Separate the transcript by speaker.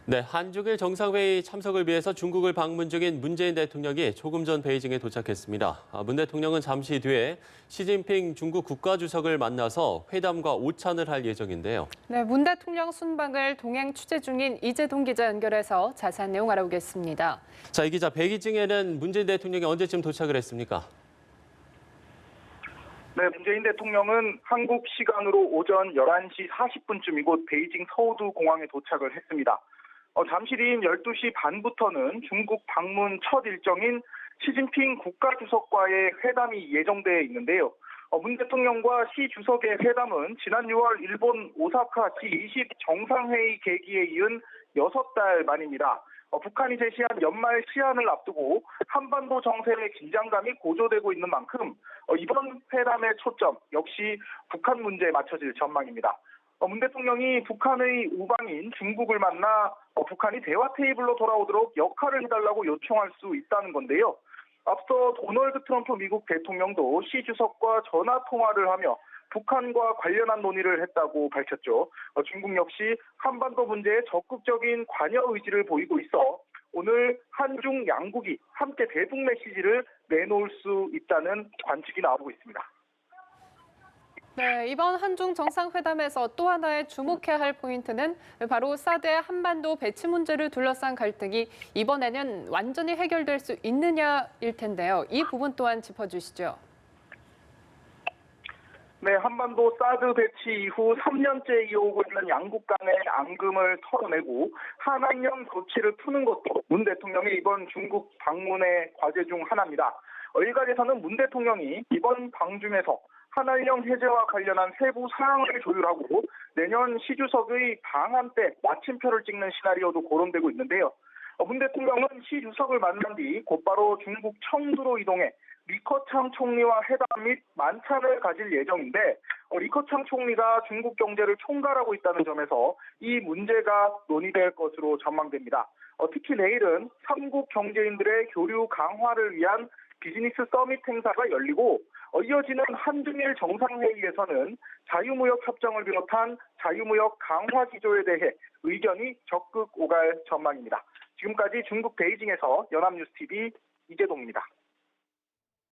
Speaker 1: 네, 한중일 정상회의 참석을 위해서 중국을 방문 중인 문재인 대통령이 조금 전 베이징에 도착했습니다. 문 대통령은 잠시 뒤에 시진핑 중국 국가주석을 만나서 회담과 오찬을 할 예정인데요.
Speaker 2: 네, 문 대통령 순방을 동행 취재 중인 이재동 기자 연결해서 자세한 내용 알아보겠습니다.
Speaker 1: 자, 이 기자, 베이징에는 문재인 대통령이 언제쯤 도착을 했습니까?
Speaker 3: 네, 문재인 대통령은 한국 시간으로 오전 11시 40분쯤 이곳 베이징 서우두 공항에 도착을 했습니다. 잠시 뒤인 12시 반부터는 중국 방문 첫 일정인 시진핑 국가주석과의 회담이 예정돼 있는데요. 문 대통령과 시 주석의 회담은 지난 6월 일본 오사카 G20 정상회의 개기에 이은 6달 만입니다. 북한이 제시한 연말 시한을 앞두고 한반도 정세의 긴장감이 고조되고 있는 만큼 이번 회담의 초점 역시 북한 문제에 맞춰질 전망입니다. 문 대통령이 북한의 우방인 중국을 만나 북한이 대화 테이블로 돌아오도록 역할을 해달라고 요청할 수 있다는 건데요. 앞서 도널드 트럼프 미국 대통령도 시 주석과 전화 통화를 하며 북한과 관련한 논의를 했다고 밝혔죠. 중국 역시 한반도 문제에 적극적인 관여 의지를 보이고 있어 오늘 한중 양국이 함께 대북 메시지를 내놓을 수 있다는 관측이 나오고 있습니다.
Speaker 2: 네, 이번 한중 정상회담에서 또 하나의 주목해야 할 포인트는 바로 사드 한반도 배치 문제를 둘러싼 갈등이 이번에는 완전히 해결될 수 있느냐일 텐데요. 이 부분 또한 짚어주시죠.
Speaker 3: 네, 한반도 사드 배치 이후 3년째 이어오고 있는 양국 간의 앙금을 털어내고 한한령 조치를 푸는 것도 문 대통령의 이번 중국 방문의 과제 중 하나입니다. 일각에서는 문 대통령이 이번 방중에서 한한령 해제와 관련한 세부 사항을 조율하고 내년 시 주석의 방한 때 마침표를 찍는 시나리오도 거론되고 있는데요. 문 대통령은 시 주석을 만난 뒤 곧바로 중국 청두로 이동해 리커창 총리와 회담 및 만찬을 가질 예정인데 리커창 총리가 중국 경제를 총괄하고 있다는 점에서 이 문제가 논의될 것으로 전망됩니다. 특히 내일은 3국 경제인들의 교류 강화를 위한 비즈니스 서밋 행사가 열리고 이어지는 한중일 정상회의에서는 자유무역 협정을 비롯한 자유무역 강화 기조에 대해 의견이 적극 오갈 전망입니다. 지금까지 중국 베이징에서 연합뉴스TV 이재동입니다.